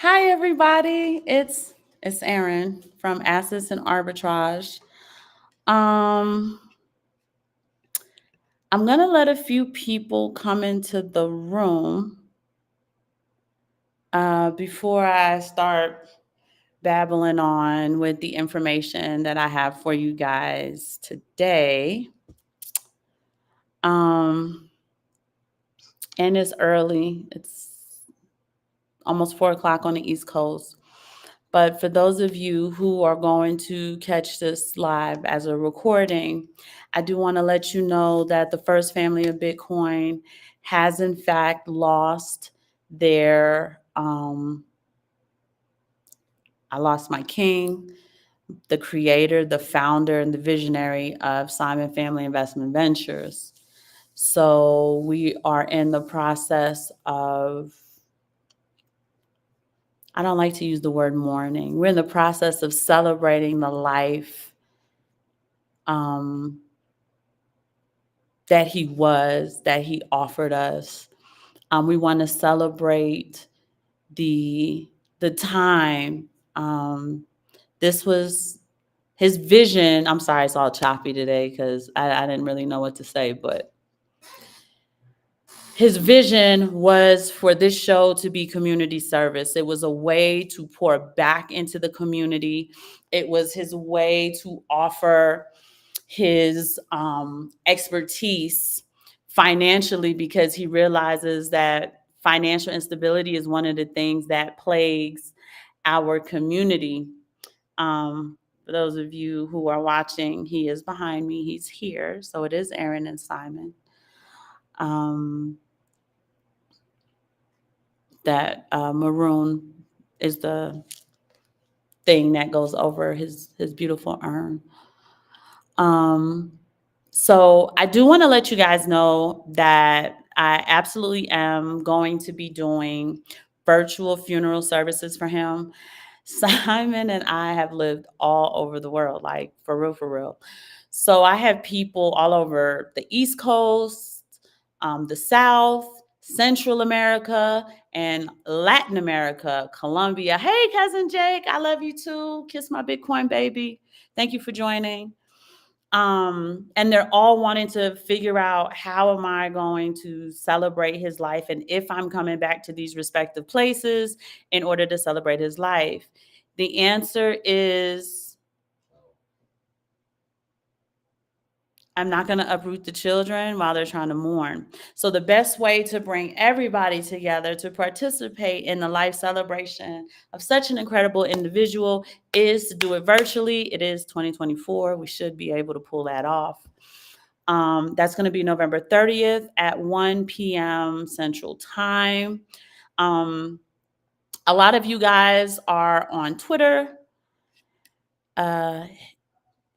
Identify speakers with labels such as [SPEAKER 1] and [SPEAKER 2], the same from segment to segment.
[SPEAKER 1] Hi, everybody. It's Erin from Assets and Arbitrage. Um, I'm gonna let a few people come into the room before I start babbling on with the information that I have for you guys today. Um, and it's early. It's almost 4 o'clock on the East Coast. But for those of you who are going to catch this live as a recording, I do want to let you know that the first family of Bitcoin has in fact lost their, I lost my king, the creator, the founder, and the visionary of Simon Family Investment Ventures. So we are in the process of, I don't like to use the word mourning. We're in the process of celebrating the life um, that he offered us. We want to celebrate the time. This was his vision. I'm sorry, it's all choppy today because I didn't really know what to say, but his vision was for this show to be community service. It was a way to pour back into the community. It was his way to offer his expertise financially, because he realizes that financial instability is one of the things that plagues our community. For those of you who are watching, he is behind me. He's here. So it is Aaron and Simon. Um, that maroon is the thing that goes over his beautiful urn. So I do want to let you guys know that I absolutely am going to be doing virtual funeral services for him. Simon and I have lived all over the world, like for real, for real. So I have people all over the East Coast, the South, Central America, and Latin America, Colombia. Hey, cousin Jake, I love you too. Kiss my Bitcoin baby. Thank you for joining. And they're all wanting to figure out, how am I going to celebrate his life, and if I'm coming back to these respective places in order to celebrate his life. The answer is, I'm not going to uproot the children while they're trying to mourn. So the best way to bring everybody together to participate in the life celebration of such an incredible individual is to do it virtually. It is 2024. We should be able to pull that off. That's going to be November 30th at 1 p.m. Central Time. A lot of you guys are on Twitter.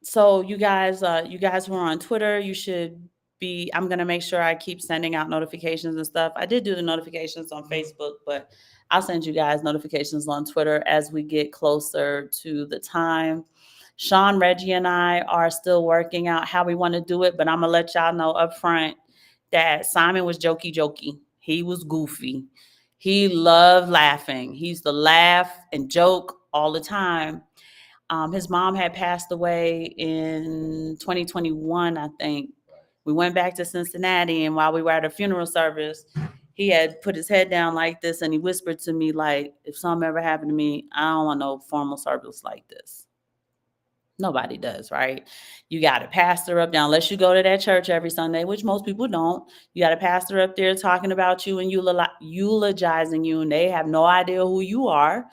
[SPEAKER 1] So you guys who are on Twitter, you should be, I'm going to make sure I keep sending out notifications and stuff. I did do the notifications on Facebook, but I'll send you guys notifications on Twitter as we get closer to the time. Sean, Reggie, and I are still working out how we want to do it, but I'm going to let y'all know up front that Simon was jokey. He was goofy. He loved laughing. He used to laugh and joke all the time. His mom had passed away in 2021, I think. We went back to Cincinnati, and while we were at a funeral service, he had put his head down like this, and he whispered to me, like, if something ever happened to me, I don't want no formal service like this. Nobody does, right? You got a pastor up there, unless you go to that church every Sunday, which most people don't. You got a pastor up there talking about you and eulogizing you, and they have no idea who you are.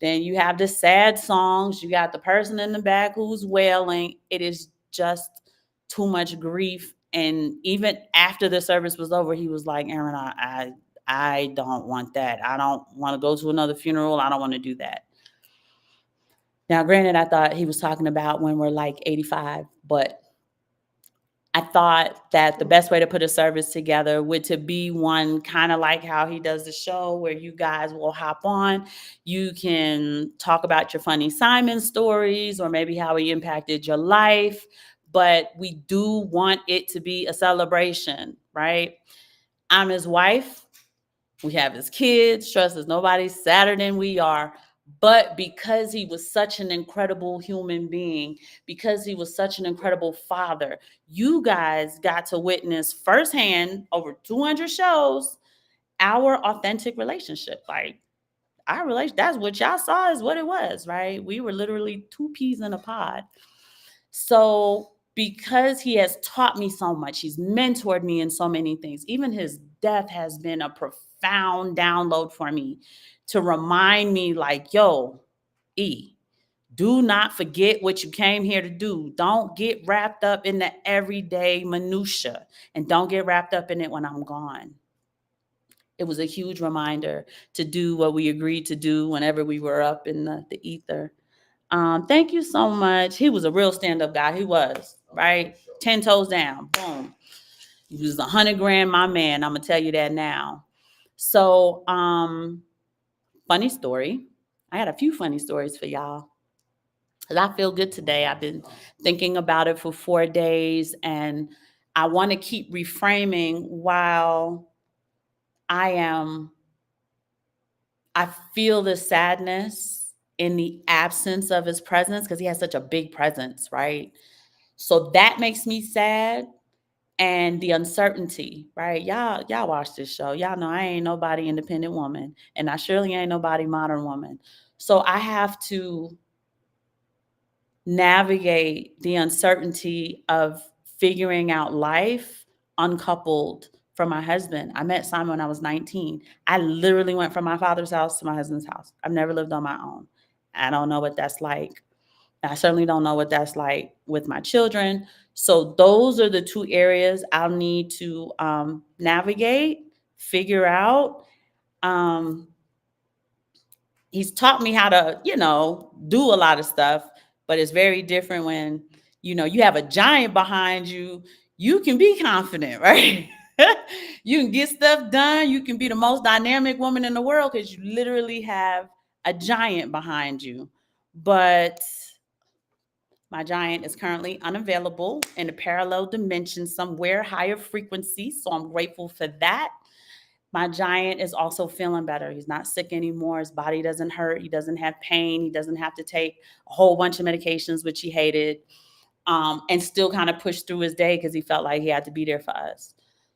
[SPEAKER 1] Then you have the sad songs. You got the person in the back who's wailing. It is just too much grief. And even after the service was over, he was like, Aaron, I don't want that. I don't want to go to another funeral. I don't want to do that. Now, granted, I thought he was talking about when we're like 85, but I thought that the best way to put a service together would to be one kind of like how he does the show, where you guys will hop on. You can talk about your funny Simon stories, or maybe how he impacted your life. But we do want it to be a celebration, right? I'm his wife. We have his kids. Trust us, nobody's sadder than we are. But because he was such an incredible human being, because he was such an incredible father, you guys got to witness firsthand over 200 shows our authentic relationship. Like, our relation, that's what y'all saw is what it was, right? We were literally two peas in a pod. So because he has taught me so much, he's mentored me in so many things. Even his death has been a profound download for me to remind me, like, yo, E, do not forget what you came here to do. Don't get wrapped up in the everyday minutia, and don't get wrapped up in it when I'm gone. It was a huge reminder to do what we agreed to do whenever we were up in the ether. Thank you so much. He was a real stand-up guy. He was, right? 10 toes down. Boom. He was 100 grand, my man. I'm gonna tell you that now. So, funny story. I had a few funny stories for y'all. Cause I feel good today. I've been thinking about it for 4 days, and I want to keep reframing while I feel the sadness in the absence of his presence, because he has such a big presence, right? So that makes me sad. And the uncertainty, right? Y'all watch this show. Y'all know I ain't nobody independent woman, and I surely ain't nobody modern woman. So I have to navigate the uncertainty of figuring out life uncoupled from my husband. I met Simon when I was 19. I literally went from my father's house to my husband's house. I've never lived on my own. I don't know what that's like. I certainly don't know what that's like with my children. So those are the two areas I'll need to navigate, figure out. Um, he's taught me how to, do a lot of stuff, but it's very different when, you have a giant behind you. You can be confident, right? You can get stuff done. You can be the most dynamic woman in the world because you literally have a giant behind you. But my giant is currently unavailable in a parallel dimension somewhere, higher frequency. So I'm grateful for that. My giant is also feeling better. He's not sick anymore. His body doesn't hurt. He doesn't have pain. He doesn't have to take a whole bunch of medications, which he hated, and still kind of push through his day because he felt like he had to be there for us.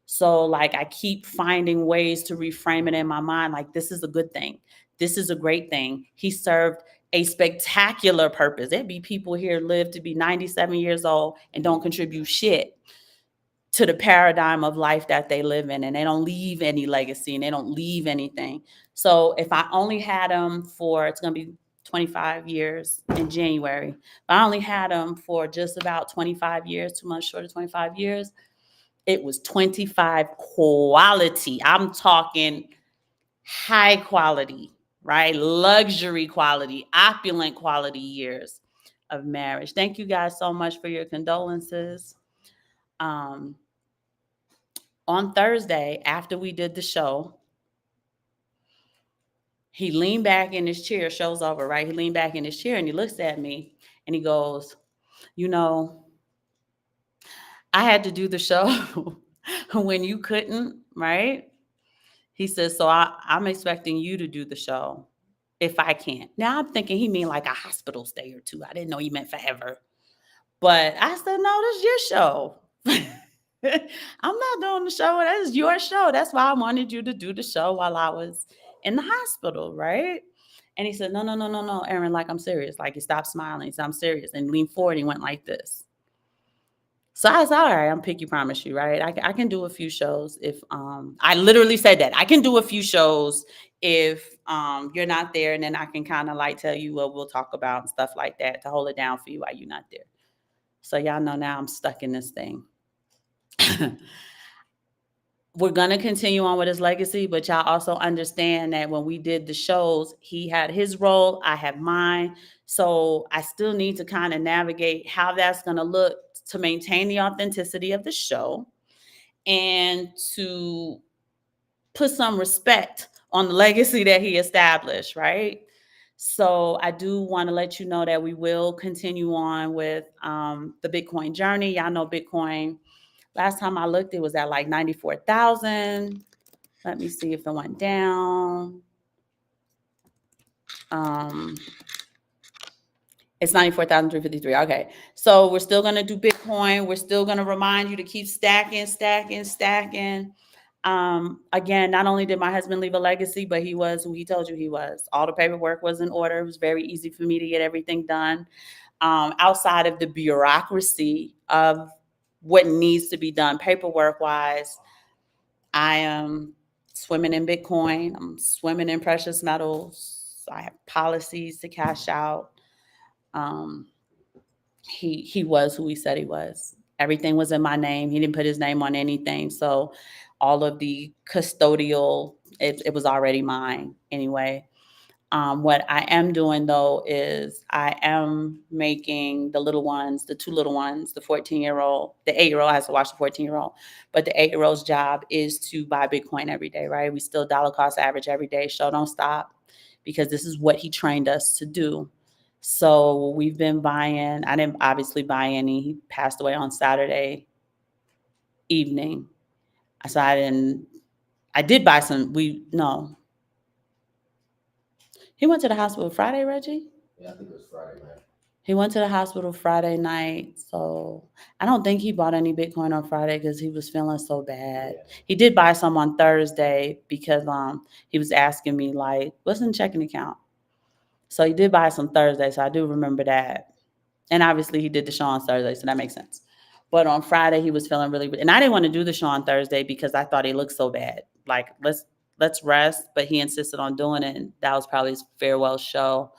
[SPEAKER 1] So, like, I keep finding ways to reframe it in my mind. Like, this is a good thing. This is a great thing. He served a spectacular purpose. There'd be people here live to be 97 years old and don't contribute shit to the paradigm of life that they live in, and they don't leave any legacy and they don't leave anything. So if I only had him for, it's going to be 25 years in January. If I only had him for just about 25 years, 2 months short of 25 years, it was 25 quality. I'm talking high quality, right? Luxury quality, opulent quality years of marriage. Thank you guys so much for your condolences. On Thursday, after we did the show, he leaned back in his chair, show's over, right? He leaned back in his chair and he looks at me and he goes, I had to do the show when you couldn't, right? He says, so I'm expecting you to do the show if I can't. Now I'm thinking he mean like a hospital stay or two. I didn't know he meant forever. But I said, no, this is your show. I'm not doing the show. That is your show. That's why I wanted you to do the show while I was in the hospital, right? And he said, no, Aaron, like, I'm serious. Like, he stopped smiling. He said, I'm serious. And leaned forward and he went like this. So I said, all right, I'm picky, promise you, right? I can do a few shows if I literally said that. I can do a few shows if you're not there, and then I can kind of like tell you what we'll talk about and stuff like that to hold it down for you while you're not there. So y'all know now I'm stuck in this thing. We're going to continue on with his legacy, but y'all also understand that when we did the shows, he had his role, I had mine. So I still need to kind of navigate how that's going to look to maintain the authenticity of the show and to put some respect on the legacy that he established, right? So I do want to let you know that we will continue on with the Bitcoin journey. Y'all know Bitcoin. Last time I looked, it was at like 94,000. Let me see if it went down. It's 94,353. Okay. So we're still going to do Bitcoin. We're still going to remind you to keep stacking, stacking, stacking. Again, not only did my husband leave a legacy, but he was who he told you he was. All the paperwork was in order. It was very easy for me to get everything done. Outside of the bureaucracy of what needs to be done paperwork wise, I am swimming in Bitcoin. I'm swimming in precious metals. I have policies to cash out. Um, he was who he said he was. Everything was in my name. He didn't put his name on anything. So all of the custodial, it was already mine anyway. What I am doing though is I am making the little ones, the two little ones, the 14-year-old, the 8-year-old has to watch the 14-year-old, but the 8-year-old's job is to buy Bitcoin every day, right? We still dollar cost average every day. Show don't stop, because this is what he trained us to do. So we've been buying. I didn't obviously buy any. He passed away on Saturday evening. So I did buy some. He went to the hospital Friday, Reggie?
[SPEAKER 2] Yeah, I think it was Friday night.
[SPEAKER 1] He went to the hospital Friday night. So I don't think he bought any Bitcoin on Friday because he was feeling so bad.
[SPEAKER 2] Yeah.
[SPEAKER 1] He did buy some on Thursday because he was asking me, like, what's in the checking account? So he did buy some Thursday. So I do remember that. And obviously he did the show on Thursday, so that makes sense. But on Friday he was feeling really, and I didn't want to do the show on Thursday because I thought he looked so bad. Like, let's rest. But he insisted on doing it, and that was probably his farewell show.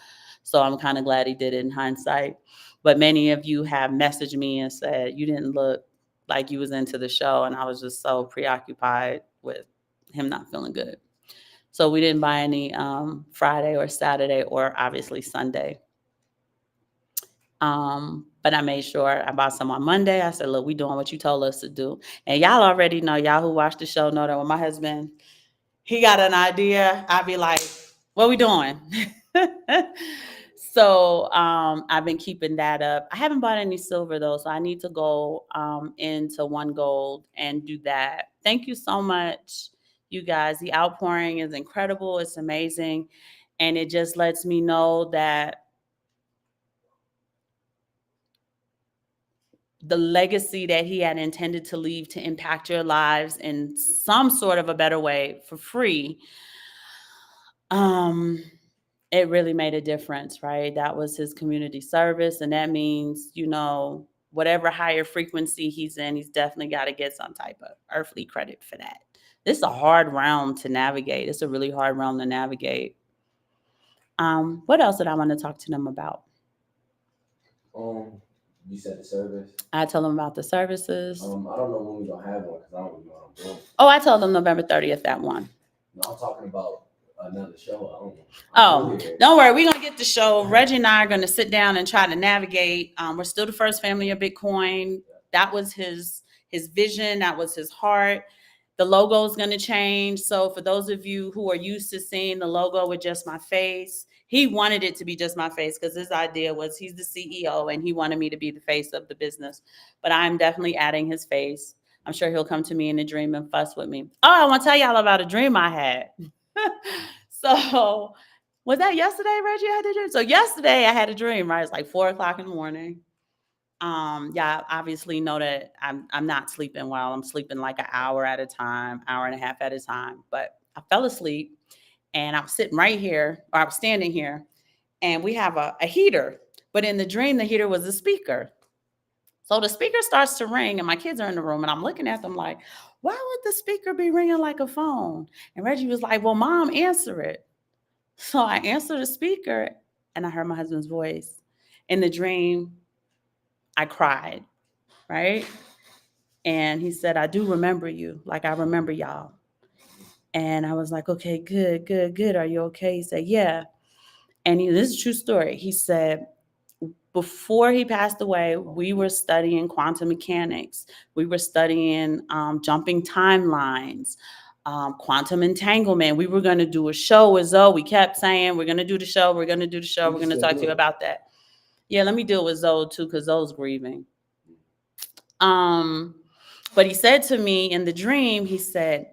[SPEAKER 1] So I'm kind of glad he did it in hindsight. But many of you have messaged me and said you didn't look like you was into the show, and I was just so preoccupied with him not feeling good. So we didn't buy any Friday or Saturday or obviously Sunday. But I made sure I bought some on Monday. I said, look, we doing what you told us to do. And y'all already know, y'all who watch the show know that when my husband, he got an idea, I'd be like, what we doing? So I've been keeping that up. I haven't bought any silver though, so I need to go into One Gold and do that. Thank you so much, you guys. The outpouring is incredible. It's amazing. And it just lets me know that the legacy that he had intended to leave to impact your lives in some sort of a better way for free, it really made a difference, right? That was his community service. And that means, whatever higher frequency he's in, he's definitely got to get some type of earthly credit for that. This is a hard realm to navigate. It's a really hard realm to navigate. What else did I want to talk to them about?
[SPEAKER 2] You said the service.
[SPEAKER 1] I told them about the services.
[SPEAKER 2] I don't know when we're gonna have one because I don't know what I'm doing.
[SPEAKER 1] Oh, I told them November 30th that one.
[SPEAKER 2] No, I'm talking about another show. I don't know.
[SPEAKER 1] Don't worry. We're going to get the show. Reggie and I are going to sit down and try to navigate. We're still the first family of Bitcoin. That was his vision. That was his heart. The logo is going to change. So for those of you who are used to seeing the logo with just my face, he wanted it to be just my face because his idea was he's the CEO and he wanted me to be the face of the business. But I'm definitely adding his face. I'm sure he'll come to me in a dream and fuss with me. Oh, I want to tell y'all about a dream I had. So was that yesterday, Reggie? I had a dream. So yesterday I had a dream, right? It's like 4:00 in the morning. Yeah, obviously know that I'm not sleeping well. I'm sleeping like an hour at a time, hour and a half at a time. But I fell asleep and I was sitting right here, or I was standing here, and we have a heater. But in the dream, the heater was a speaker. So the speaker starts to ring, and my kids are in the room, and I'm looking at them like, why would the speaker be ringing like a phone? And Reggie was like, well, Mom, answer it. So I answered the speaker, and I heard my husband's voice. In the dream, I cried, right? And he said, I do remember you. Like, I remember y'all. And I was like, okay, good, good, good. Are you okay? He said, yeah. And this is a true story. He said, before he passed away, we were studying quantum mechanics. We were studying jumping timelines, quantum entanglement. We were going to do a show with Zoe. We kept saying, we're going to do the show. We're going to do the show. We're going to talk to you about that. Yeah, let me deal with Zoe too, because Zoe's grieving. But he said to me in the dream, he said,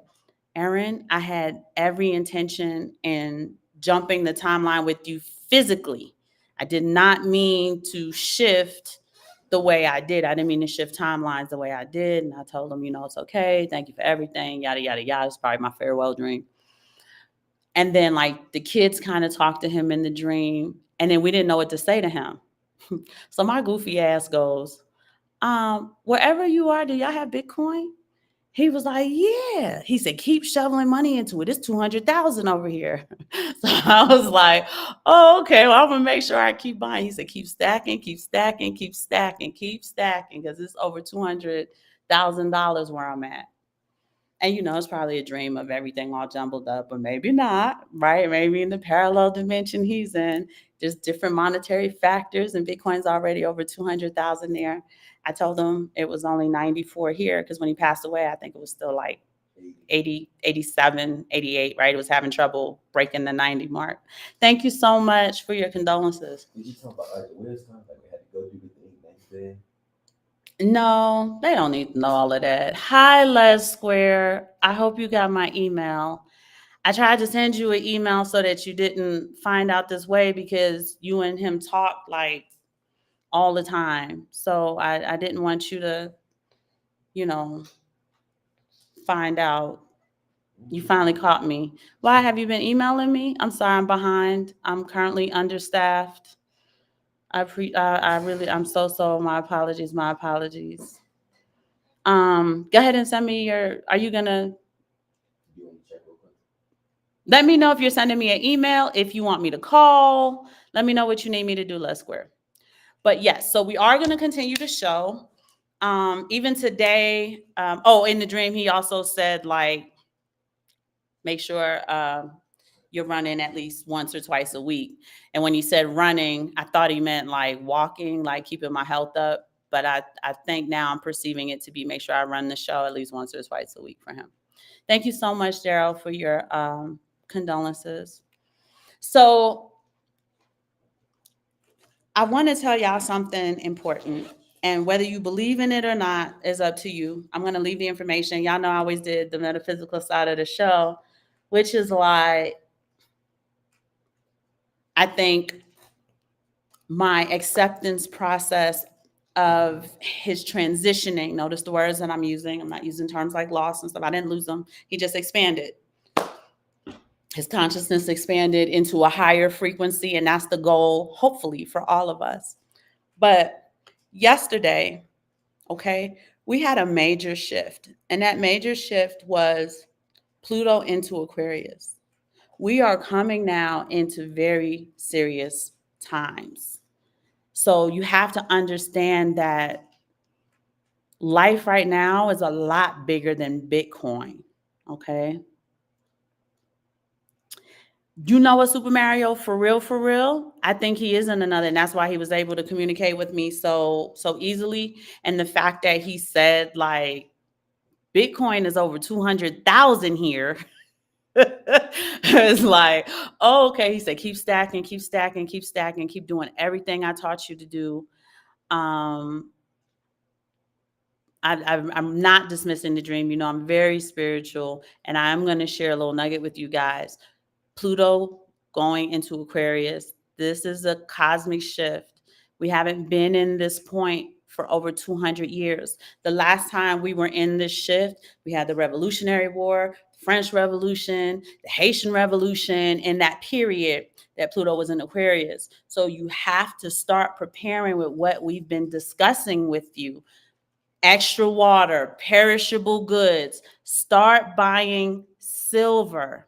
[SPEAKER 1] Erin, I had every intention in jumping the timeline with you physically. I did not mean to shift the way I did. I didn't mean to shift timelines the way I did. And I told him, it's okay. Thank you for everything. Yada, yada, yada. It's probably my farewell dream. And then, like, the kids kind of talked to him in the dream. And then we didn't know what to say to him. So my goofy ass goes, wherever you are, do y'all have Bitcoin? He was like, yeah. He said, keep shoveling money into it. It's 200,000 over here. So I was like, oh, okay. Well, I'm going to make sure I keep buying. He said, keep stacking, keep stacking, keep stacking, keep stacking, because it's over $200,000 where I'm at. And, it's probably a dream of everything all jumbled up, or maybe not, right? Maybe in the parallel dimension he's in, just different monetary factors, and Bitcoin's already over 200,000 there. I told him it was only 94 here, because when he passed away, I think it was still like 80, 87, 88, right? It was having trouble breaking the 90 mark. Thank you so much for your condolences.
[SPEAKER 2] Did you talk about like the Will time? Like we had to go do the thing next day?
[SPEAKER 1] No, they don't need to know all of that. Hi, Les Square. I hope you got my email. I tried to send you an email so that you didn't find out this way, because you and him talk like all the time. So I didn't want you to, find out. You finally caught me. Why have you been emailing me? I'm sorry, I'm behind. I'm currently understaffed. I'm so, my apologies, my apologies. Go ahead and send me are you gonna
[SPEAKER 2] You want to check real quick?
[SPEAKER 1] let me know if you're sending me an email, if you want me to call, let me know what you need me to do, Les Square. But yes, so we are gonna continue the show. Even today, in the dream, he also said, like, make sure you're running at least once or twice a week. And when he said running, I thought he meant like walking, like keeping my health up. But I think now I'm perceiving it to be make sure I run the show at least once or twice a week for him. Thank you so much, Daryl, for your condolences. So I want to tell y'all something important. And whether you believe in it or not is up to you. I'm going to leave the information. Y'all know I always did the metaphysical side of the show, which is why I think my acceptance process of his transitioning, notice the words that I'm using. I'm not using terms like loss and stuff. I didn't lose them. He just expanded. His consciousness expanded into a higher frequency, and that's the goal, hopefully, for all of us. But yesterday, okay, we had a major shift, and that major shift was Pluto into Aquarius. We are coming now into very serious times. So you have to understand that life right now is a lot bigger than Bitcoin, okay? You know a Super Mario for real, for real? I think he is in another, and that's why he was able to communicate with me so easily. And the fact that he said, like, Bitcoin is over 200,000 here. It's like, oh, okay. He said, keep stacking, keep stacking, keep stacking, keep doing everything I taught you to do. I'm not dismissing the dream. I'm very spiritual, and I'm going to share a little nugget with you guys. Pluto going into Aquarius. This is a cosmic shift. We haven't been in this point for over 200 years. The last time we were in this shift, we had the Revolutionary War, the French Revolution, the Haitian Revolution, in that period that Pluto was in Aquarius. So you have to start preparing with what we've been discussing with you. Extra water, perishable goods. Start buying silver,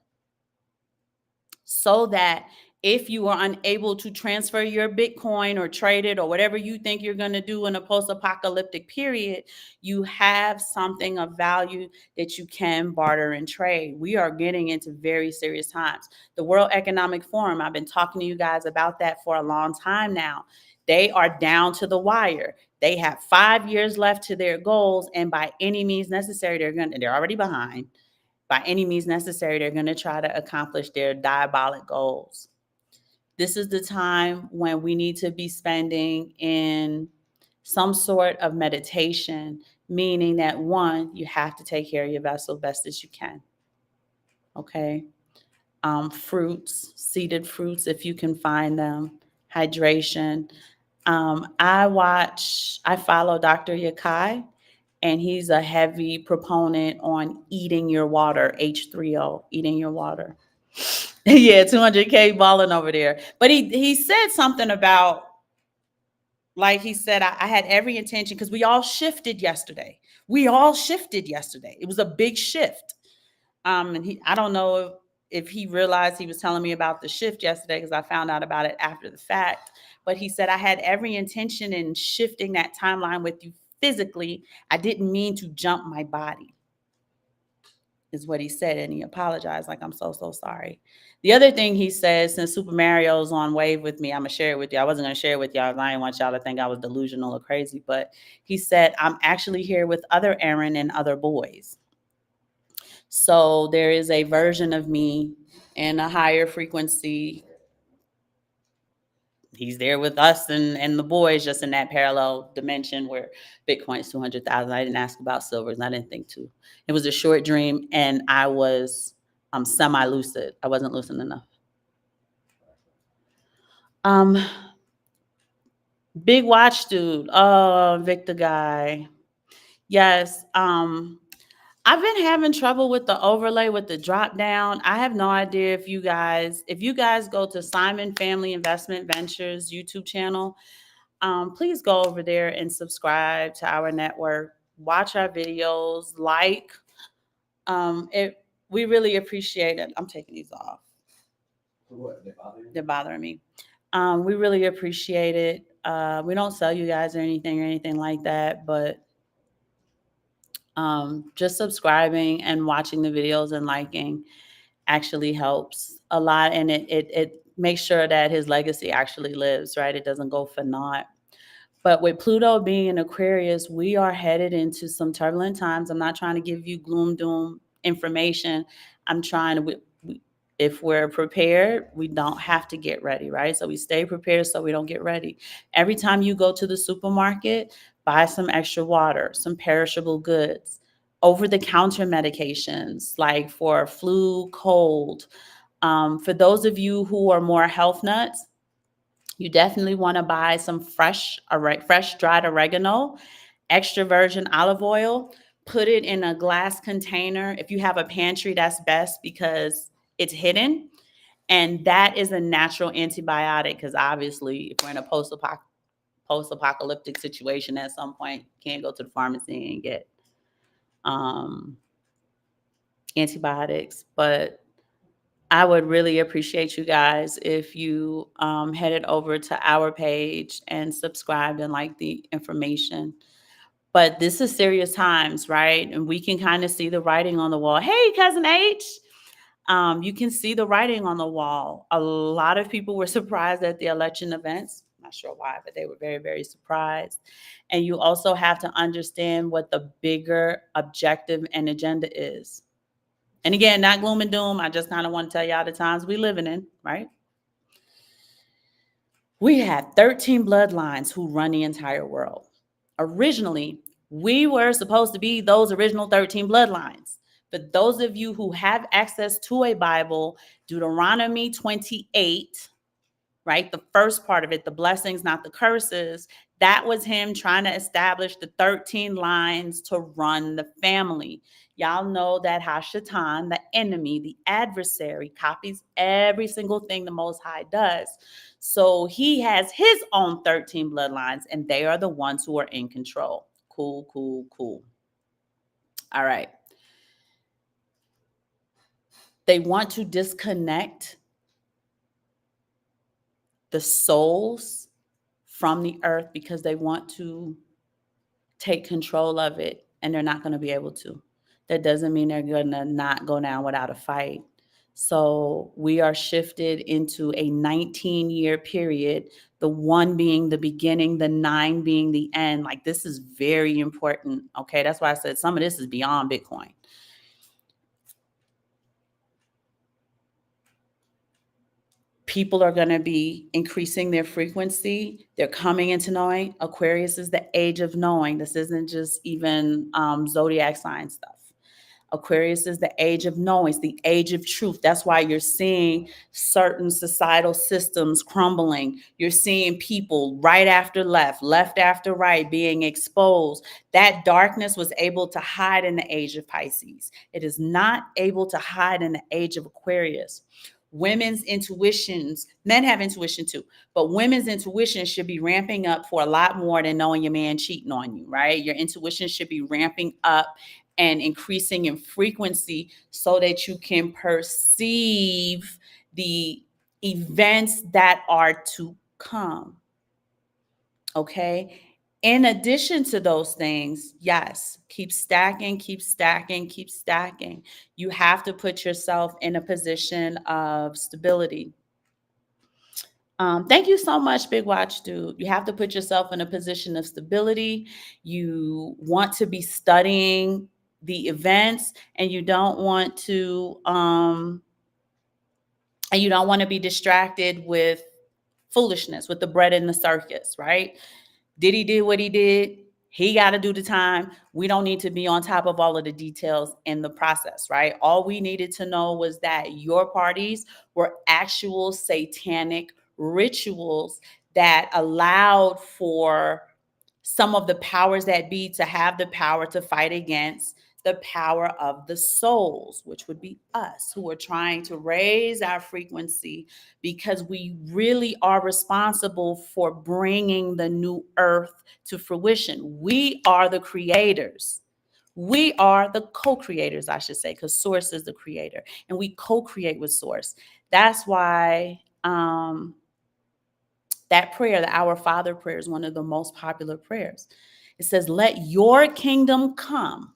[SPEAKER 1] so that if you are unable to transfer your Bitcoin or trade it or whatever you think you're going to do in a post-apocalyptic period, you have something of value that you can barter and trade. We are getting into very serious times. The World Economic Forum, I've been talking to you guys about that for a long time now. They are down to the wire. They have 5 years left to their goals, and by any means necessary, they're already behind. By any means necessary, they're going to try to accomplish their diabolic goals. This is the time when we need to be spending in some sort of meditation, meaning that, one, you have to take care of your vessel best as you can. Okay. Fruits, seeded fruits, if you can find them, hydration. I follow Dr. Yakai, and he's a heavy proponent on eating your water, H3O, eating your water. Yeah, 200K balling over there. But he said something about, like he said, I had every intention, because we all shifted yesterday. We all shifted yesterday. It was a big shift. And I don't know if he realized he was telling me about the shift yesterday, because I found out about it after the fact. But he said, I had every intention in shifting that timeline with you physically. I didn't mean to jump my body, is what he said. And he apologized, like, I'm so, so sorry. The other thing he says, since Super Mario's on wave with me, I'm going to share it with you. I wasn't going to share it with y'all. I didn't want y'all to think I was delusional or crazy. But he said, I'm actually here with other Aaron and other boys. So there is a version of me in a higher frequency. He's there with us and the boys, just in that parallel dimension where Bitcoin's 200,000. I didn't ask about silvers, and I didn't think to. It was a short dream, and I was semi-lucid. I wasn't lucid enough. Big watch dude. Oh, Victor guy. Yes. I've been having trouble with the overlay, with the drop down. I have no idea if you guys go to Simon Family Investment Ventures YouTube channel, please go over there and subscribe to our network, watch our videos, like, we really appreciate it. I'm taking these off.
[SPEAKER 2] What?
[SPEAKER 1] They're bothering me. We really appreciate it. We don't sell you guys or anything like that, but just subscribing and watching the videos and liking actually helps a lot, and it makes sure that his legacy actually lives, right? It doesn't go for naught. But with Pluto being in Aquarius, we are headed into some turbulent times. I'm not trying to give you gloom doom information. I'm trying to, if we're prepared, we don't have to get ready, right? So we stay prepared so we don't get ready. Every time you go to the supermarket, buy some extra water, some perishable goods, over-the-counter medications like for flu, cold. For those of you who are more health nuts, you definitely want to buy some fresh dried oregano, extra virgin olive oil, put it in a glass container. If you have a pantry, that's best because it's hidden. And that is a natural antibiotic, because obviously if we're in a post-apocalyptic situation at some point, you can't go to the pharmacy and get antibiotics. But I would really appreciate you guys if you headed over to our page and subscribed and liked the information. But this is serious times, right? And we can kind of see the writing on the wall. Hey, Cousin H. You can see the writing on the wall. A lot of people were surprised at the election events. Not sure why, but they were very, very surprised. And you also have to understand what the bigger objective and agenda is. And again, not gloom and doom. I just kind of want to tell y'all the times we living in, right? We have 13 bloodlines who run the entire world. Originally, we were supposed to be those original 13 bloodlines. But those of you who have access to a Bible, Deuteronomy 28, right? The first part of it, the blessings, not the curses, that was him trying to establish the 13 lines to run the family. Y'all know that Hashatan, the enemy, the adversary, copies every single thing the Most High does. So he has his own 13 bloodlines, and they are the ones who are in control. Cool, cool, cool. All right. They want to disconnect the souls from the earth because they want to take control of it, and they're not going to be able to. That doesn't mean they're going to not go down without a fight. So we are shifted into a 19-year period, the 1 being the beginning, the 9 being the end. Like, this is very important. Okay. That's why I said some of this is beyond Bitcoin. People are going to be increasing their frequency. They're coming into knowing. Aquarius is the age of knowing. This isn't just even zodiac sign stuff. Aquarius is the age of knowing, it's the age of truth. That's why you're seeing certain societal systems crumbling. You're seeing people right after left, left after right being exposed. That darkness was able to hide in the age of Pisces. It is not able to hide in the age of Aquarius. Women's intuitions, men have intuition too, but women's intuition should be ramping up for a lot more than knowing your man cheating on you, right? Your intuition should be ramping up and increasing in frequency so that you can perceive the events that are to come. Okay. In addition to those things, yes, keep stacking, keep stacking, keep stacking. You have to put yourself in a position of stability. Thank you so much, Big Watch Dude. You have to put yourself in a position of stability. You want to be studying the events, and you don't want to be distracted with foolishness, with the bread in the circus, right? Diddy did what he did. He got to do the time. We don't need to be on top of all of the details in the process, right? All we needed to know was that your parties were actual satanic rituals that allowed for some of the powers that be to have the power to fight against the power of the souls, which would be us, who are trying to raise our frequency because we really are responsible for bringing the new earth to fruition. We are the creators. We are the co-creators, I should say, because Source is the creator, and we co-create with Source. That's why that prayer, the Our Father prayer, is one of the most popular prayers. It says, let your kingdom come.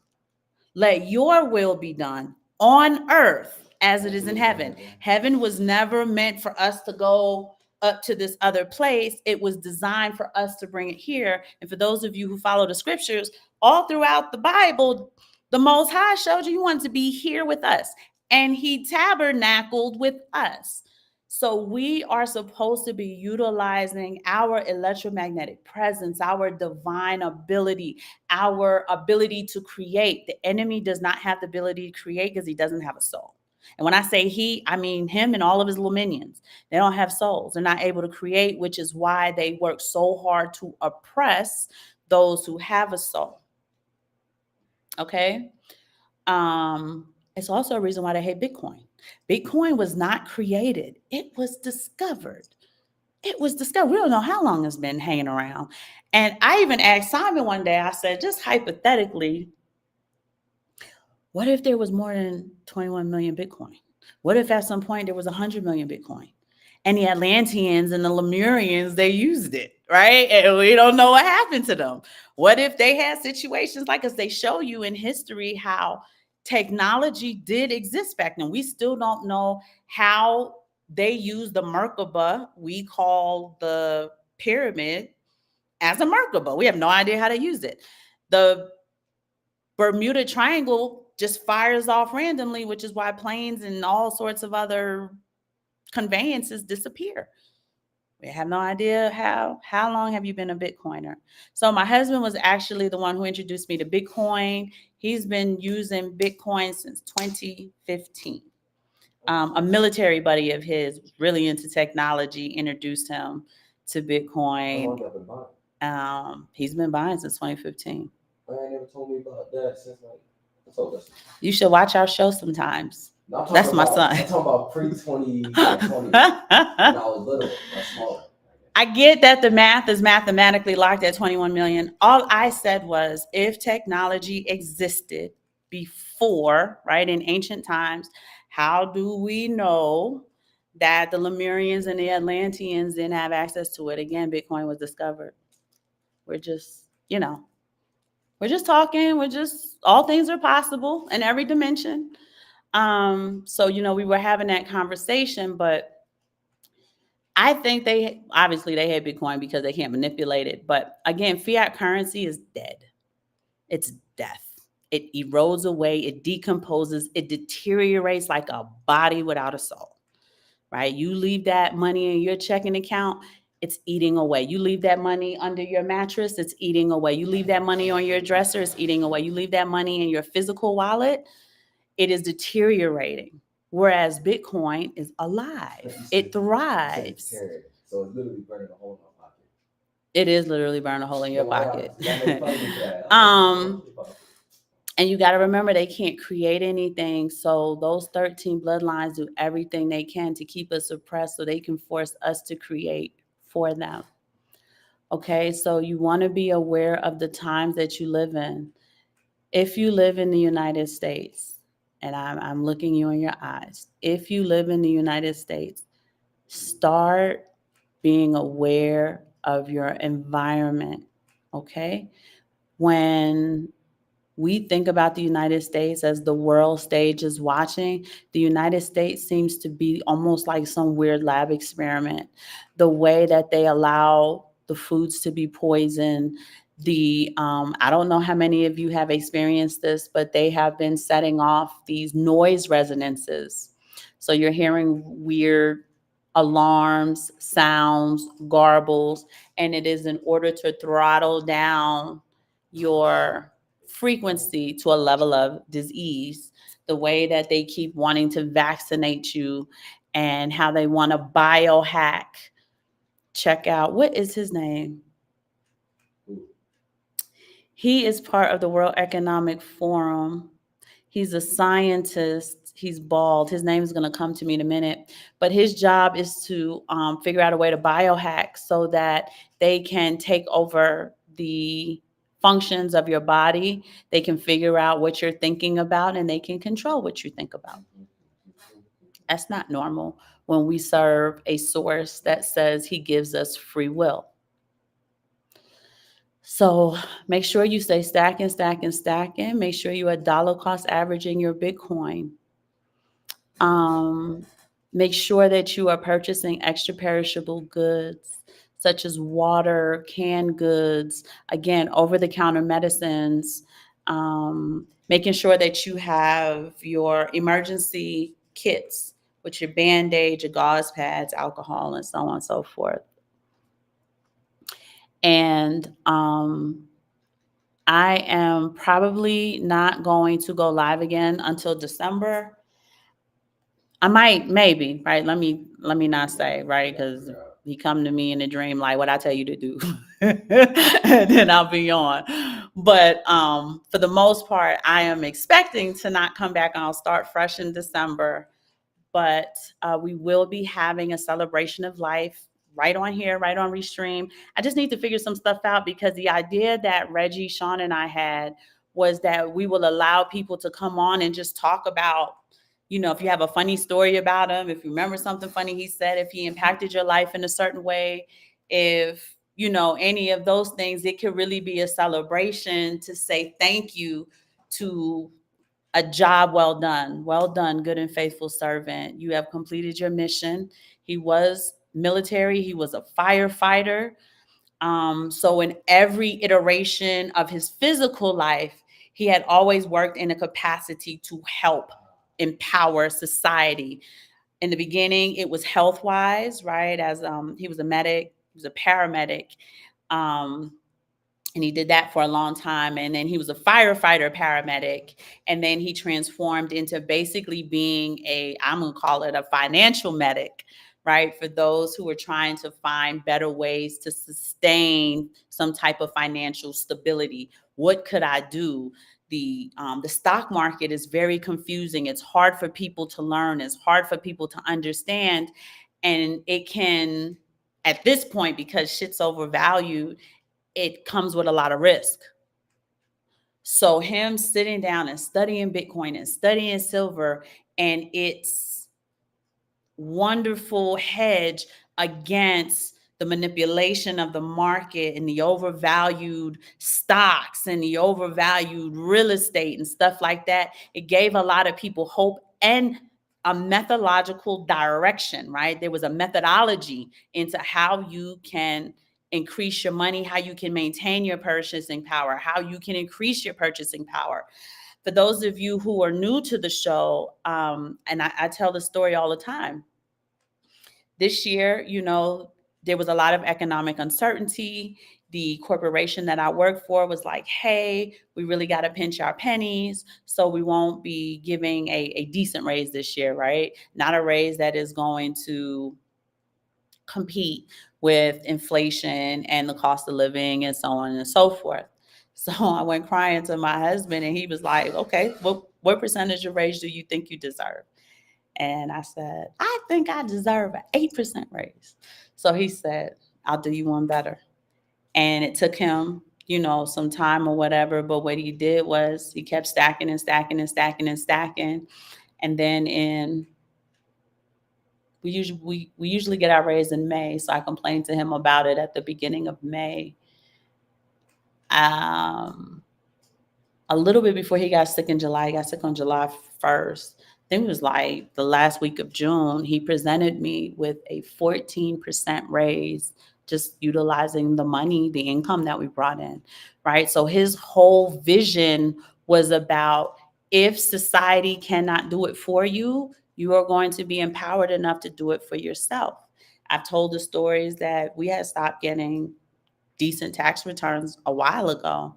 [SPEAKER 1] Let your will be done on earth as it is in heaven. Heaven was never meant for us to go up to this other place. It was designed for us to bring it here. And for those of you who follow the scriptures, all throughout the Bible, the Most High showed you he wanted to be here with us. And he tabernacled with us. So we are supposed to be utilizing our electromagnetic presence, our divine ability, our ability to create. The enemy does not have the ability to create because he doesn't have a soul. And when I say he, I mean him and all of his little minions. They don't have souls. They're not able to create, which is why they work so hard to oppress those who have a soul. Okay? It's also a reason why they hate Bitcoin. Bitcoin was not created. It was discovered. It was discovered. We don't know how long it's been hanging around. And I even asked Simon one day, I said, just hypothetically, what if there was more than 21 million Bitcoin? What if at some point there was 100 million Bitcoin? And the Atlanteans and the Lemurians, they used it, right? And we don't know what happened to them. What if they had situations like us? They show you in history how technology did exist back then. We still don't know how they used the Merkaba, we call the pyramid, as a Merkaba. We have no idea how they used it. The Bermuda Triangle just fires off randomly, which is why planes and all sorts of other conveyances disappear. We have no idea how long have you been a Bitcoiner? So my husband was actually the one who introduced me to Bitcoin. He's been using Bitcoin since 2015. A military buddy of his, really into technology, introduced him to Bitcoin. He's been buying since 2015.
[SPEAKER 2] I ain't never told me about that since I told us.
[SPEAKER 1] You should watch our show sometimes.
[SPEAKER 2] No,
[SPEAKER 1] that's my son.
[SPEAKER 2] I'm talking about pre-2020 when I was little, smaller.
[SPEAKER 1] I get that the math is mathematically locked at 21 million. All I said was if technology existed before, right, in ancient times, how do we know that the Lemurians and the Atlanteans didn't have access to it? Again, Bitcoin was discovered. We're just, we're just talking. We're just, all things are possible in every dimension. So, we were having that conversation, but I think they had Bitcoin because they can't manipulate it. But again, fiat currency is dead. It's death. It erodes away. It decomposes. It deteriorates like a body without a soul, right? You leave that money in your checking account, it's eating away. You leave that money under your mattress, it's eating away. You leave that money on your dresser, it's eating away. You leave that money in your physical wallet, it is deteriorating. Whereas Bitcoin is alive. It thrives.
[SPEAKER 2] So it's literally burning a hole in my pocket.
[SPEAKER 1] It is literally burning a hole in your pocket.
[SPEAKER 2] um,
[SPEAKER 1] And you got to remember, they can't create anything. So those 13 bloodlines do everything they can to keep us oppressed so they can force us to create for them. Okay, so you want to be aware of the times that you live in. If you live in the United States, and I'm looking you in your eyes, if you live in the United States, start being aware of your environment. Okay, when we think about the United States as the world stage is watching, the United States seems to be almost like some weird lab experiment. The way that they allow the foods to be poisoned, I don't know how many of you have experienced this, but they have been setting off these noise resonances. So you're hearing weird alarms, sounds, garbles, and it is in order to throttle down your frequency to a level of disease. The way that they keep wanting to vaccinate you and how they want to biohack. Check out, what is his name? He is part of the World Economic Forum. He's a scientist. He's bald. His name is going to come to me in a minute. But his job is to figure out a way to biohack so that they can take over the functions of your body. They can figure out what you're thinking about and they can control what you think about. That's not normal when we serve a source that says he gives us free will. So make sure you stay stacking, stacking, stacking. Make sure you are dollar cost averaging your Bitcoin. Make sure that you are purchasing extra perishable goods such as water, canned goods, again, over-the-counter medicines, making sure that you have your emergency kits with your Band-Aid, your gauze pads, alcohol, and so on and so forth. And I am probably not going to go live again until December. I might, maybe, right? Let me not say, right? Because he come to me in a dream like what I tell you to do, and then I'll be on. But for the most part, I am expecting to not come back. I'll start fresh in December. But we will be having a celebration of life right on here, right on Restream. I just need to figure some stuff out because the idea that Reggie, Sean, and I had was that we will allow people to come on and just talk about, if you have a funny story about him, if you remember something funny he said, if he impacted your life in a certain way, if, any of those things, it could really be a celebration to say thank you to a job well done, good and faithful servant. You have completed your mission. He was military. He was a firefighter. So in every iteration of his physical life, he had always worked in a capacity to help empower society. In the beginning, it was health-wise, right? As he was a medic, he was a paramedic. And he did that for a long time. And then he was a firefighter paramedic. And then he transformed into basically being I'm going to call it a financial medic, right? For those who are trying to find better ways to sustain some type of financial stability. What could I do? The stock market is very confusing. It's hard for people to learn. It's hard for people to understand. And it can, at this point, because shit's overvalued, it comes with a lot of risk. So him sitting down and studying Bitcoin and studying silver and its wonderful hedge against the manipulation of the market and the overvalued stocks and the overvalued real estate and stuff like that, it gave a lot of people hope and a methodological direction, right? There was a methodology into how you can increase your money, how you can maintain your purchasing power, how you can increase your purchasing power. For those of you who are new to the show, and I tell the story all the time, this year, there was a lot of economic uncertainty. the corporation that I work for was like, hey, we really got to pinch our pennies. So we won't be giving a decent raise this year, right? Not a raise that is going to compete with inflation and the cost of living and so on and so forth. So I went crying to my husband and he was like, okay, what percentage of raise do you think you deserve? And I said, I think I deserve an 8% raise. So he said, I'll do you one better. And it took him, some time or whatever. But what he did was he kept stacking and stacking and stacking and stacking. And then we usually get our raise in May. So I complained to him about it at the beginning of May. A little bit before he got sick in July. He got sick on July 1st. I think it was like the last week of June. He presented me with a 14% raise, just utilizing the money, the income that we brought in, right? So his whole vision was about, if society cannot do it for you, you are going to be empowered enough to do it for yourself. I've told the stories that we had stopped getting decent tax returns a while ago.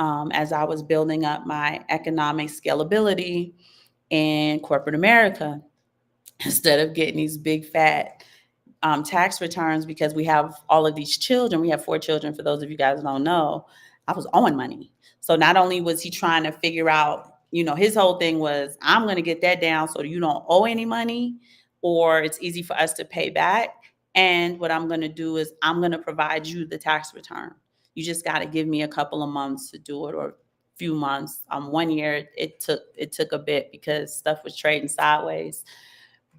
[SPEAKER 1] As I was building up my economic scalability in corporate America, instead of getting these big fat tax returns, because we have all of these children. We have 4 children, for those of you guys who don't know. I was owing money. So not only was he trying to figure out, his whole thing was, I'm going to get that down so you don't owe any money, or it's easy for us to pay back. And what I'm going to do is I'm going to provide you the tax return. You just got to give me a couple of months to do it, or a few months. 1 year, it took a bit because stuff was trading sideways.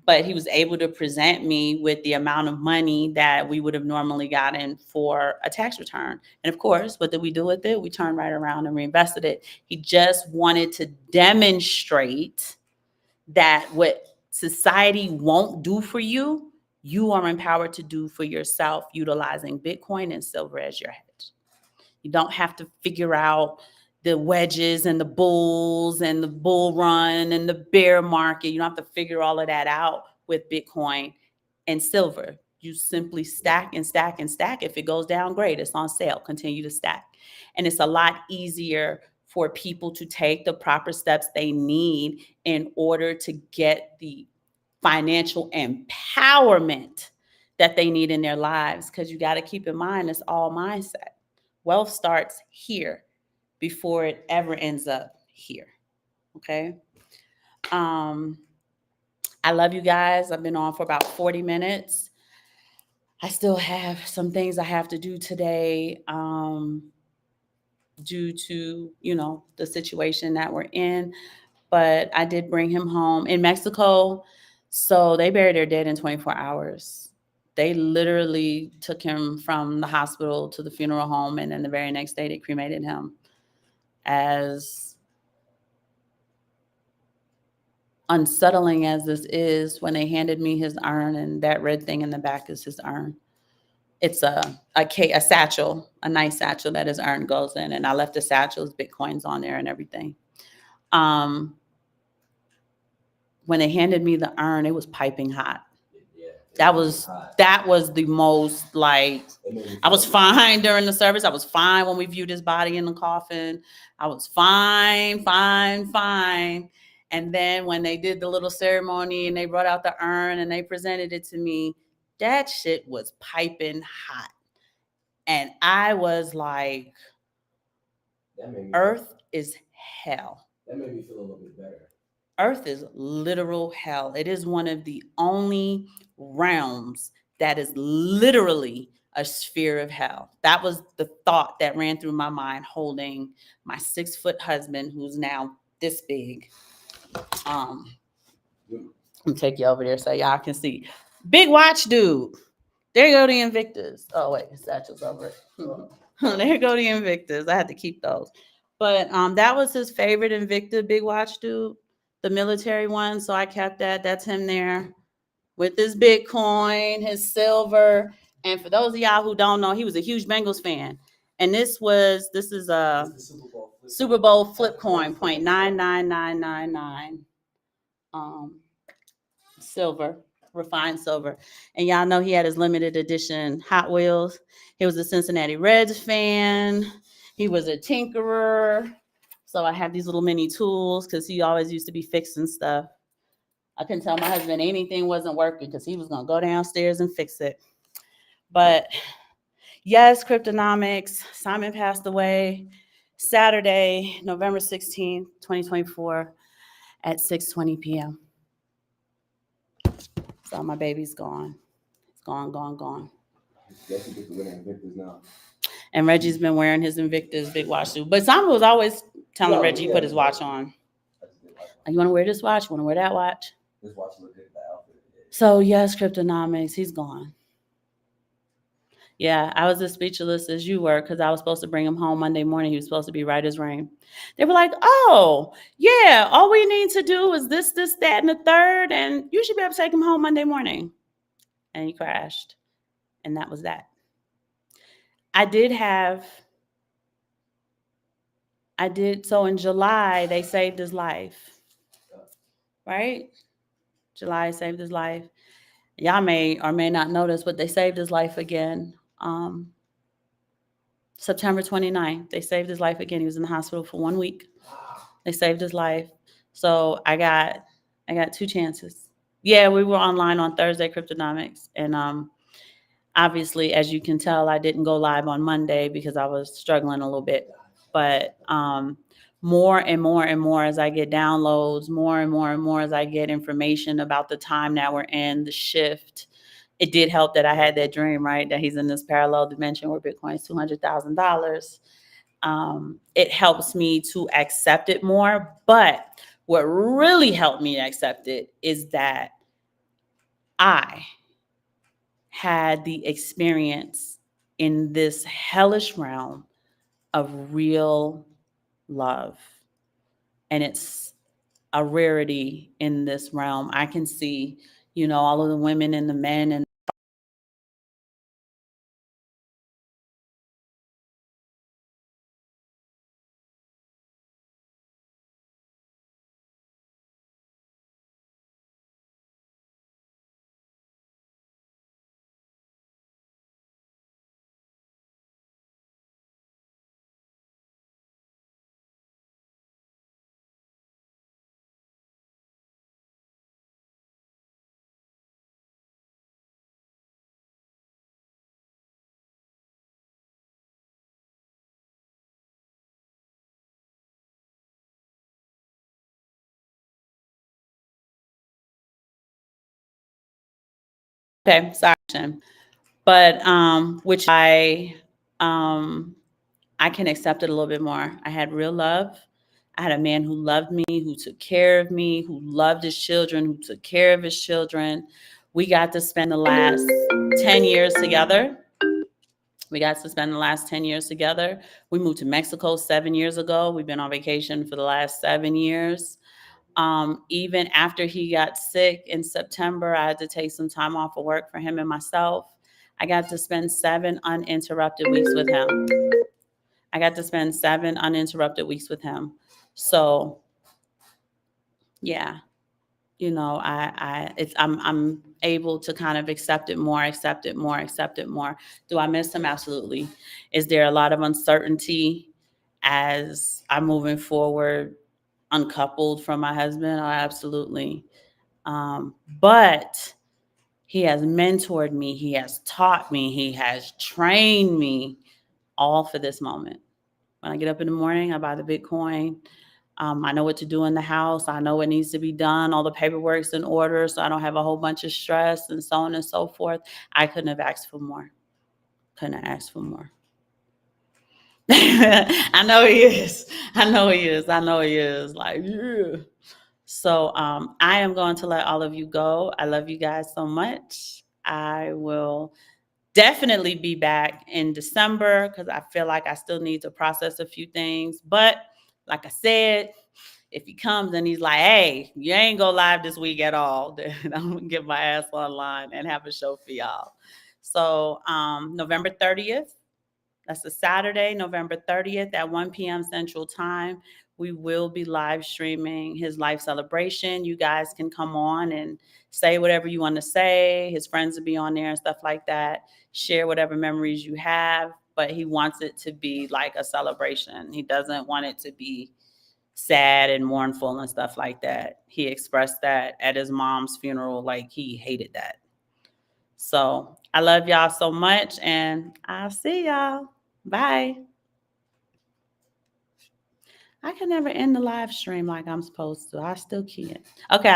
[SPEAKER 1] But he was able to present me with the amount of money that we would have normally gotten for a tax return. And of course, what did we do with it? We turned right around and reinvested it. He just wanted to demonstrate that what society won't do for you, you are empowered to do for yourself, utilizing Bitcoin and silver as your hedge. You don't have to figure out the wedges and the bulls and the bull run and the bear market. You don't have to figure all of that out with Bitcoin and silver. You simply stack and stack and stack. If it goes down, great, it's on sale. Continue to stack. And it's a lot easier for people to take the proper steps they need in order to get the financial empowerment that they need in their lives. Because you got to keep in mind, it's all mindset. Wealth starts here before it ever ends up here. Okay. I love you guys. I've been on for about 40 minutes. I still have some things I have to do today due to, the situation that we're in. But I did bring him home in Mexico. So they buried their dead in 24 hours. They literally took him from the hospital to the funeral home. And then the very next day they cremated him. As unsettling as this is, when they handed me his urn, and that red thing in the back is his urn. It's a satchel, a nice satchel that his urn goes in. And I left the satchel's Bitcoins on there and everything. When they handed me the urn, it was piping hot. That was the most, like, I was fine during the service. I was fine when we viewed his body in the coffin. I was fine. And then when they did the little ceremony and they brought out the urn and they presented it to me, that shit was piping hot. And I was like, Earth is hell.
[SPEAKER 2] That made me feel a little bit better.
[SPEAKER 1] Earth is literal hell. It is one of the only realms that is literally a sphere of hell. That was the thought that ran through my mind, holding my 6-foot husband, who's now this big. I'm gonna take you over there so y'all can see. Big watch, dude. There you go, the Invictus. Oh wait, the satchel's over it. There go the Invictus. I had to keep those. But that was his favorite Invicta, big watch, dude. The military one. So I kept that. That's him there with his Bitcoin, his silver. And for those of y'all who don't know, he was a huge Bengals fan. And this is a Super Bowl flip coin, 0.99999 silver, refined silver. And y'all know he had his limited edition Hot Wheels. He was a Cincinnati Reds fan. He was a tinkerer. So I have these little mini tools because he always used to be fixing stuff. I couldn't tell my husband anything wasn't working because he was going to go downstairs and fix it. But yes, Cryptonomics. Simon passed away Saturday, November 16th, 2024 at 6:20 p.m. So my baby's gone. It's gone, gone, gone.
[SPEAKER 2] Guess you get to win Invictus now.
[SPEAKER 1] And Reggie's been wearing his Invictus big watch too. But Simon was always telling Reggie put his watch on. You want to wear this watch? You want to wear that watch?
[SPEAKER 2] This watch look good. That outfit.
[SPEAKER 1] So yes, Cryptonomics, he's gone. Yeah, I was as speechless as you were because I was supposed to bring him home Monday morning. He was supposed to be right as rain. They were like, oh, yeah, all we need to do is this, that, and the third, and you should be able to take him home Monday morning. And he crashed. And that was that. So in July, they saved his life. Right? July saved his life. Y'all may or may not notice, but they saved his life again. September 29th, they saved his life again. He was in the hospital for 1 week. They saved his life. So I got 2 chances. Yeah, we were online on Thursday, Cryptonomics. And obviously, as you can tell, I didn't go live on Monday because I was struggling a little bit. But more and more and more as I get downloads, more and more and more as I get information about the time that we're in, the shift. It did help that I had that dream, right? That he's in this parallel dimension where Bitcoin's $200,000. It helps me to accept it more. But what really helped me accept it is that I had the experience in this hellish realm of real love. And it's a rarity in this realm. I can see, all of the women and the men and okay, sorry. But which I can accept it a little bit more. I had real love. I had a man who loved me, who took care of me, who loved his children, who took care of his children. We got to spend the last 10 years together. We moved to Mexico 7 years ago. We've been on vacation for the last 7 years. Even after he got sick in September, I had to take some time off of work for him and myself. I got to spend 7 uninterrupted weeks with him. So, yeah, I'm able to kind of accept it more. Do I miss him? Absolutely. Is there a lot of uncertainty as I'm moving forward, uncoupled from my husband? Oh, absolutely. But he has mentored me. He has taught me. He has trained me, all for this moment. When I get up in the morning, I buy the Bitcoin. I know what to do in the house. I know what needs to be done. All the paperwork's in order, so I don't have a whole bunch of stress and so on and so forth. I couldn't have asked for more. I know he is. Like, yeah. So I am going to let all of you go. I love you guys so much. I will definitely be back in December because I feel like I still need to process a few things. But like I said, if he comes and he's like, hey, you ain't go live this week at all, then I'm going to get my ass online and have a show for y'all. So November 30th, that's a Saturday, November 30th at 1 p.m. Central Time. we will be live streaming his life celebration. You guys can come on and say whatever you want to say. His friends will be on there and stuff like that. Share whatever memories you have, but he wants it to be like a celebration. He doesn't want it to be sad and mournful and stuff like that. He expressed that at his mom's funeral, like he hated that. So I love y'all so much, and I'll see y'all. Bye. I can never end the live stream like I'm supposed to. I still can't. Okay.